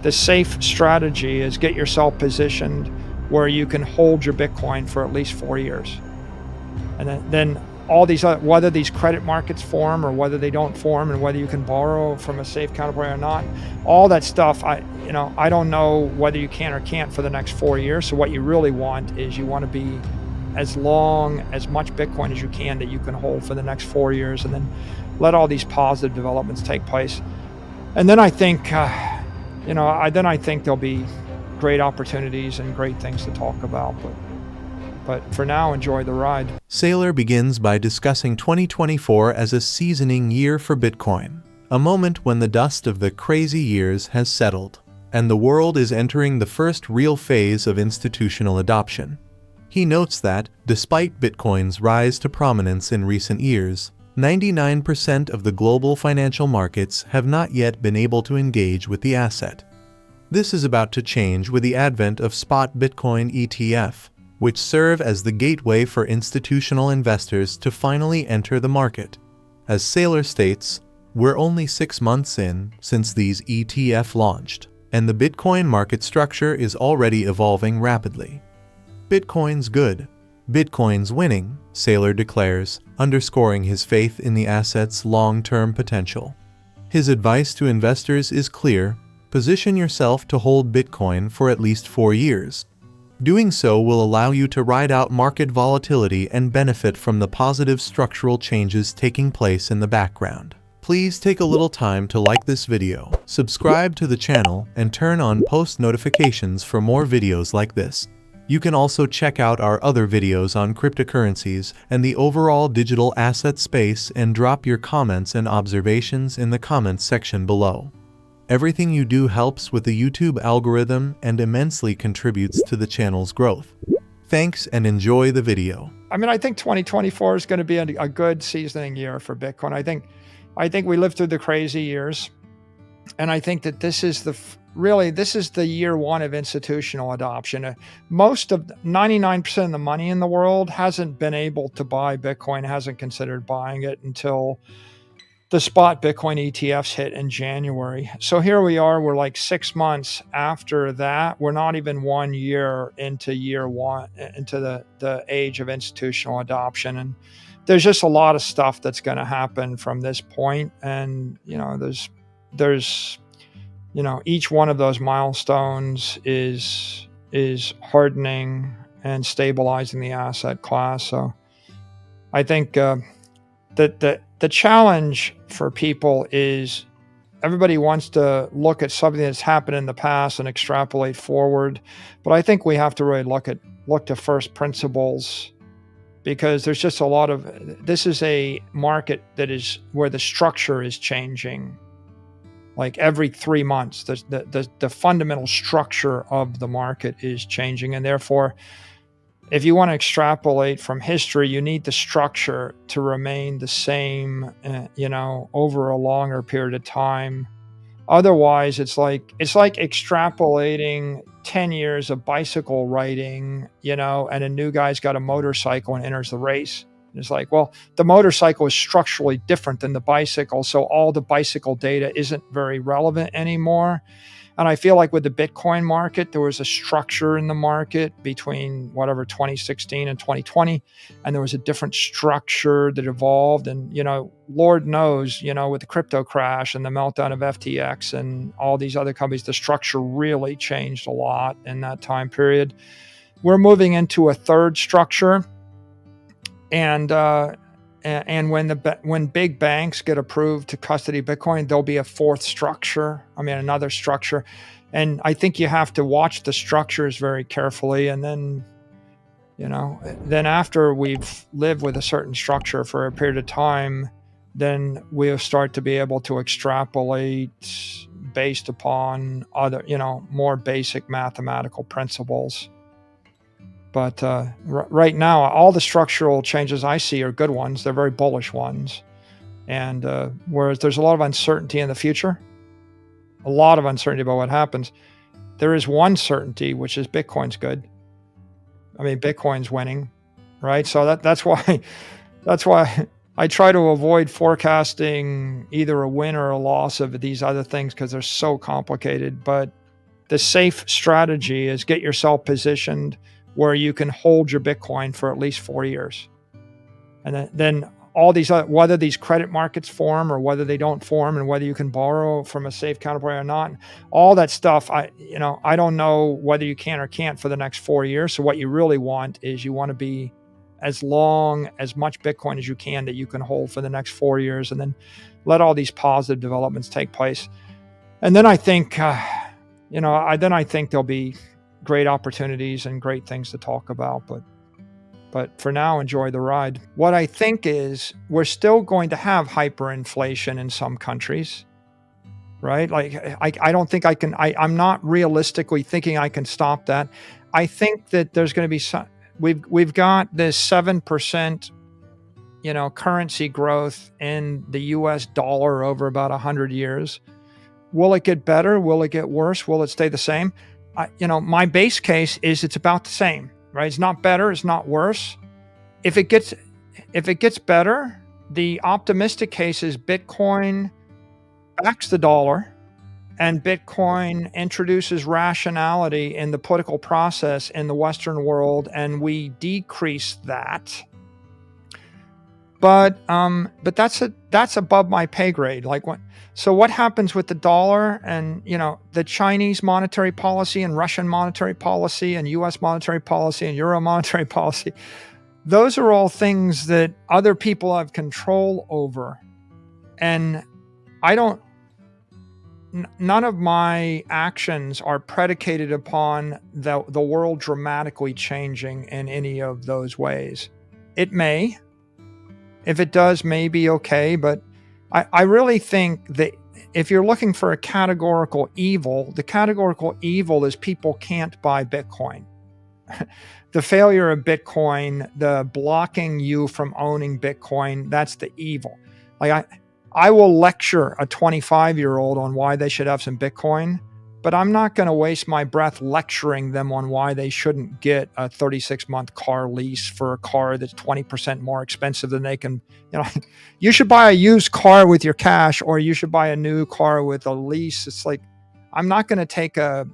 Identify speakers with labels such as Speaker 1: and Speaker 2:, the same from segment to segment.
Speaker 1: the safe strategy is get yourself positioned where you can hold your Bitcoin for at least 4 years. And then all these other, whether these credit markets form or whether they don't form, and whether you can borrow from a safe counterparty or not, all that stuff, I don't know whether you can or can't for the next 4 years. So what you really want is you want to be as much Bitcoin as you can that you can hold for the next 4 years, and then let all these positive developments take place. And then I think, I think there'll be great opportunities and great things to talk about. But for now, enjoy the ride.
Speaker 2: Saylor begins by discussing 2024 as a seasoning year for Bitcoin, a moment when the dust of the crazy years has settled, and the world is entering the first real phase of institutional adoption. He notes that, despite Bitcoin's rise to prominence in recent years, 99% of the global financial markets have not yet been able to engage with the asset. This is about to change with the advent of spot Bitcoin ETF, which serve as the gateway for institutional investors to finally enter the market. As Saylor states, we're only 6 months in since these ETF launched, and the Bitcoin market structure is already evolving rapidly. Bitcoin's good. Bitcoin's winning, Saylor declares, underscoring his faith in the asset's long-term potential. His advice to investors is clear: position yourself to hold Bitcoin for at least 4 years. Doing so will allow you to ride out market volatility and benefit from the positive structural changes taking place in the background. Please take a little time to like this video, subscribe to the channel, and turn on post notifications for more videos like this. You can also check out our other videos on cryptocurrencies and the overall digital asset space, and drop your comments and observations in the comments section below. Everything you do helps with the YouTube algorithm and immensely contributes to the channel's growth. Thanks and enjoy the video.
Speaker 1: I think 2024 is going to be a good seasoning year for Bitcoin. I think we lived through the crazy years, and I think that this is the year one of institutional adoption. Most of 99% of the money in the world hasn't been able to buy Bitcoin, hasn't considered buying it until the spot Bitcoin ETFs hit in January. So here we are, we're like 6 months after that. We're not even 1 year into the age of institutional adoption. And there's just a lot of stuff that's going to happen from this point. And, there's each one of those milestones is hardening and stabilizing the asset class. So I think that the challenge for people is everybody wants to look at something that's happened in the past and extrapolate forward. But I think we have to really look to first principles, because there's just this is a market that is where the structure is changing. Like every 3 months, the fundamental structure of the market is changing. And therefore, if you want to extrapolate from history, you need the structure to remain the same, over a longer period of time. Otherwise, it's like extrapolating 10 years of bicycle riding, and a new guy's got a motorcycle and enters the race. It's like, well, the motorcycle is structurally different than the bicycle, so all the bicycle data isn't very relevant anymore. And I feel like with the Bitcoin market, there was a structure in the market between 2016 and 2020, and there was a different structure that evolved. And, Lord knows, with the crypto crash and the meltdown of FTX and all these other companies, the structure really changed a lot in that time period. We're moving into a third structure. And when big banks get approved to custody Bitcoin, there'll be a fourth structure. Another structure. And I think you have to watch the structures very carefully. And then, then after we've lived with a certain structure for a period of time, then we'll start to be able to extrapolate based upon other, more basic mathematical principles. But right now, all the structural changes I see are good ones. They're very bullish ones. And whereas there's a lot of uncertainty in the future, a lot of uncertainty about what happens, there is one certainty, which is Bitcoin's good. Bitcoin's winning, right? So that's why I try to avoid forecasting either a win or a loss of these other things, because they're so complicated. But the safe strategy is get yourself positioned where you can hold your Bitcoin for at least 4 years. And then all these, whether these credit markets form or whether they don't form, and whether you can borrow from a safe counterparty or not, all that stuff, I don't know whether you can or can't for the next 4 years. So what you really want is you want to be as much Bitcoin as you can that you can hold for the next 4 years, and then let all these positive developments take place. And then I think, I think there'll be great opportunities and great things to talk about. But for now, enjoy the ride. What I think is we're still going to have hyperinflation in some countries, right? Like I don't think I'm not realistically thinking I can stop that. I think that there's going to be some. We've got this 7%, currency growth in the U.S. dollar over about 100 years. Will it get better? Will it get worse? Will it stay the same? My base case is it's about the same, right? It's not better. It's not worse. If it gets better, the optimistic case is Bitcoin backs the dollar, and Bitcoin introduces rationality in the political process in the Western world, and we decrease that. But that's above my pay grade. So what happens with the dollar and the Chinese monetary policy and Russian monetary policy and U.S. monetary policy and Euro monetary policy? Those are all things that other people have control over, and none of my actions are predicated upon the world dramatically changing in any of those ways. It may. If it does, maybe okay, but I really think that if you're looking for a categorical evil, the categorical evil is people can't buy Bitcoin. The failure of Bitcoin, the blocking you from owning Bitcoin, that's the evil. I will lecture a 25-year-old on why they should have some Bitcoin, but I'm not going to waste my breath lecturing them on why they shouldn't get a 36-month car lease for a car that's 20% more expensive than they can. You should buy a used car with your cash, or you should buy a new car with a lease. It's like, I'm not going to take a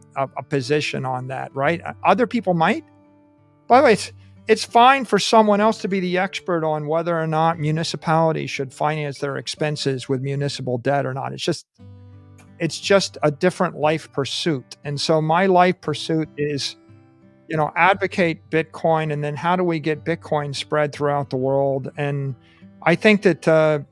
Speaker 1: position on that, right? Other people might. By the way, it's fine for someone else to be the expert on whether or not municipalities should finance their expenses with municipal debt or not. It's just a different life pursuit. And so my life pursuit is, advocate Bitcoin, and then how do we get Bitcoin spread throughout the world? And I think that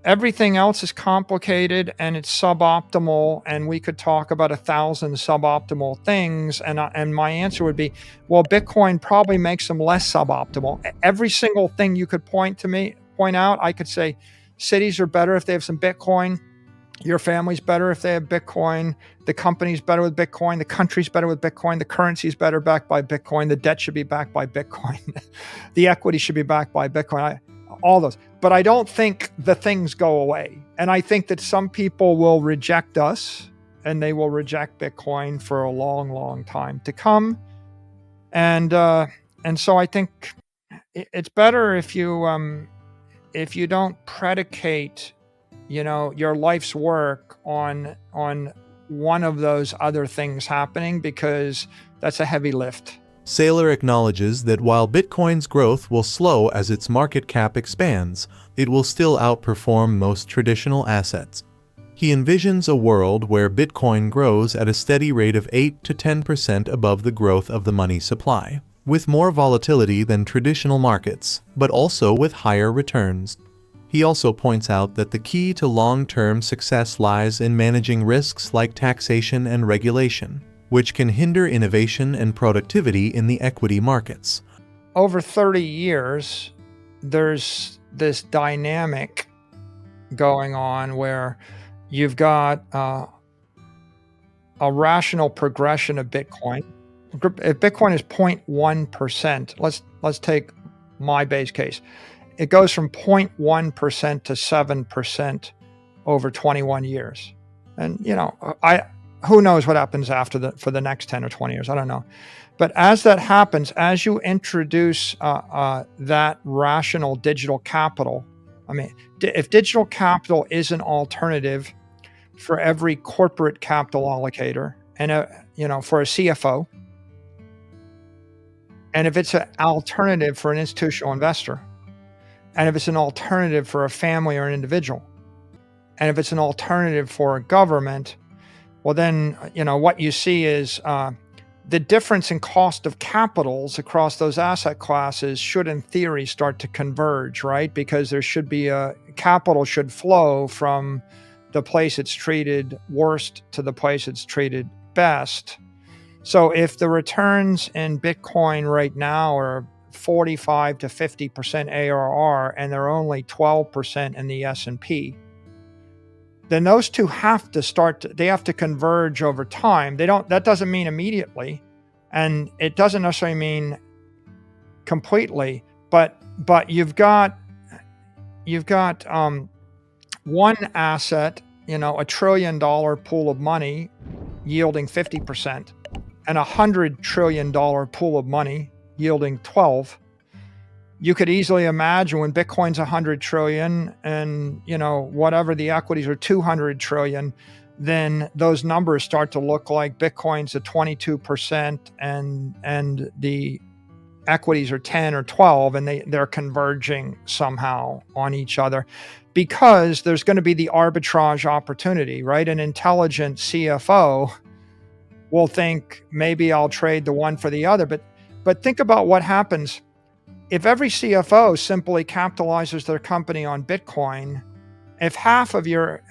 Speaker 1: everything else is complicated and it's suboptimal, and we could talk about 1,000 suboptimal things. And my answer would be, well, Bitcoin probably makes them less suboptimal. Every single thing you could point out, I could say cities are better if they have some Bitcoin. Your family's better if they have Bitcoin. The company's better with Bitcoin. The country's better with Bitcoin. The currency's better backed by Bitcoin. The debt should be backed by Bitcoin. The equity should be backed by Bitcoin. All those. But I don't think the things go away. And I think that some people will reject us, and they will reject Bitcoin for a long, long time to come. And so I think it's better if you don't predicate your life's work on one of those other things happening, because that's a heavy lift.
Speaker 2: Saylor acknowledges that while Bitcoin's growth will slow as its market cap expands, it will still outperform most traditional assets. He envisions a world where Bitcoin grows at a steady rate of 8 to 10% above the growth of the money supply, with more volatility than traditional markets, but also with higher returns. He also points out that the key to long-term success lies in managing risks like taxation and regulation, which can hinder innovation and productivity in the equity markets.
Speaker 1: Over 30 years, there's this dynamic going on where you've got a rational progression of Bitcoin. If Bitcoin is 0.1%, let's take my base case. It goes from 0.1% to 7% over 21 years. And, who knows what happens for the next 10 or 20 years? I don't know. But as that happens, as you introduce that rational digital capital, if digital capital is an alternative for every corporate capital allocator, and for a CFO, and if it's an alternative for an institutional investor, and if it's an alternative for a family or an individual, and if it's an alternative for a government, well, then, what you see is the difference in cost of capitals across those asset classes should, in theory, start to converge, right? Because there should be capital should flow from the place it's treated worst to the place it's treated best. So if the returns in Bitcoin right now are 45 to 50% ARR and they're only 12% in the S&P, then those two have to converge over time. That doesn't mean immediately, and it doesn't necessarily mean completely, but you've got one asset, a $1 trillion pool of money yielding 50%, and $100 trillion pool of money yielding 12. You could easily imagine when Bitcoin's 100 trillion and, whatever the equities are 200 trillion, then those numbers start to look like Bitcoin's at 22% and the equities are 10 or 12, and they're converging somehow on each other, because there's going to be the arbitrage opportunity, right? An intelligent CFO will think, maybe I'll trade the one for the other. But think about what happens if every CFO simply capitalizes their company on Bitcoin. If half of your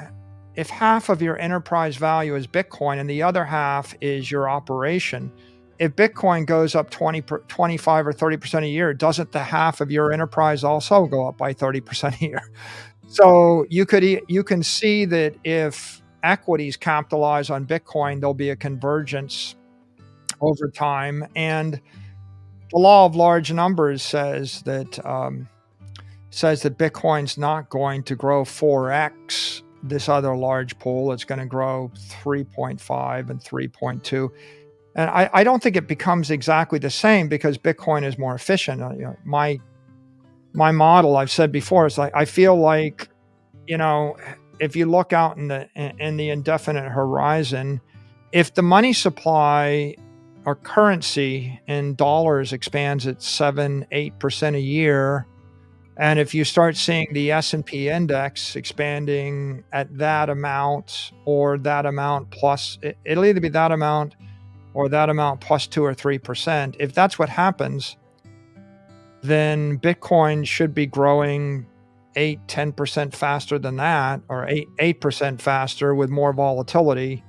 Speaker 1: enterprise value is Bitcoin and the other half is your operation, if Bitcoin goes up 25 or 30% a year, doesn't the half of your enterprise also go up by 30% a year? So you can see that if equities capitalize on Bitcoin, there'll be a convergence over time. And the law of large numbers says that Bitcoin's not going to grow 4x this other large pool. It's going to grow 3.5 and 3.2. And I don't think it becomes exactly the same, because Bitcoin is more efficient. My model, I've said before, is like, I feel like, if you look out in the indefinite horizon, if the money supply or currency in dollars expands at 7-8% a year, and if you start seeing the S&P index expanding at that amount or that amount plus, it'll either be that amount or that amount plus 2 or 3%. If that's what happens, then Bitcoin should be growing 8-10% faster than that, or 8% faster with more volatility.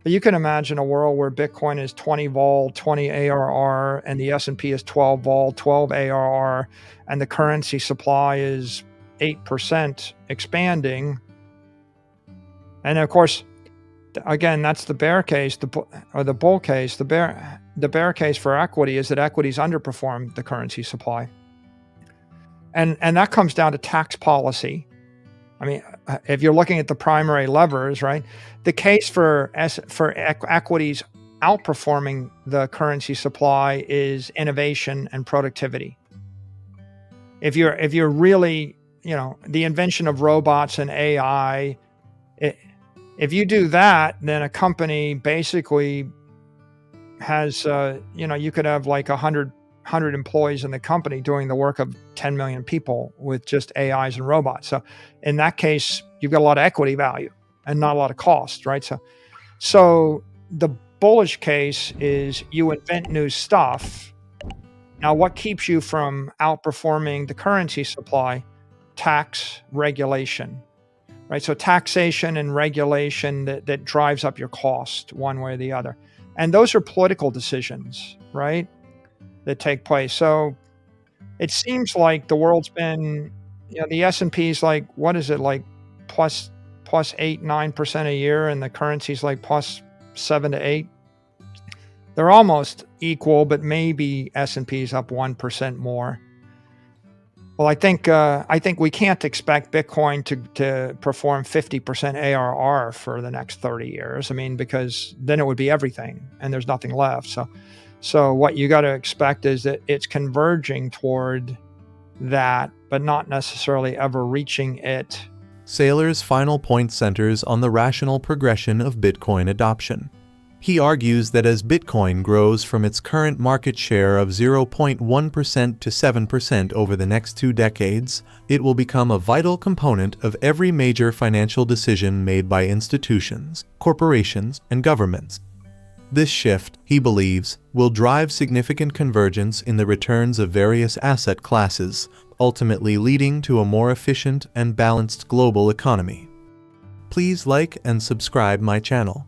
Speaker 1: But you can imagine a world where Bitcoin is 20 vol, 20 ARR, and the S&P is 12 vol, 12 ARR, and the currency supply is 8% expanding. And of course, again, that's the bear case, or the bull case. The bear case for equity is that equities underperform the currency supply. And that comes down to tax policy. I mean, if you're looking at the primary levers, right? The case for equities outperforming the currency supply is innovation and productivity. If you're really, the invention of robots and AI, if you do that, then a company basically has, you could have like 100 employees in the company doing the work of 10 million people with just AIs and robots. So in that case, you've got a lot of equity value and not a lot of cost, right? So the bullish case is you invent new stuff. Now, what keeps you from outperforming the currency supply? Tax regulation, right? So taxation and regulation that drives up your cost one way or the other. And those are political decisions, right, that take place. So it seems like the world's been, the S&P's like, what is it, like plus 8-9% a year, and the currency's like plus 7 to 8. They're almost equal, but maybe S&P's up 1% more. Well, I think we can't expect Bitcoin to perform 50% ARR for the next 30 years. I mean, because then it would be everything and there's nothing left. So what you got to expect is that it's converging toward that, but not necessarily ever reaching it.
Speaker 2: Saylor's final point centers on the rational progression of Bitcoin adoption. He argues that as Bitcoin grows from its current market share of 0.1% to 7% over the next 2 decades, it will become a vital component of every major financial decision made by institutions, corporations, and governments. This shift, he believes, will drive significant convergence in the returns of various asset classes, ultimately leading to a more efficient and balanced global economy. Please like and subscribe my channel.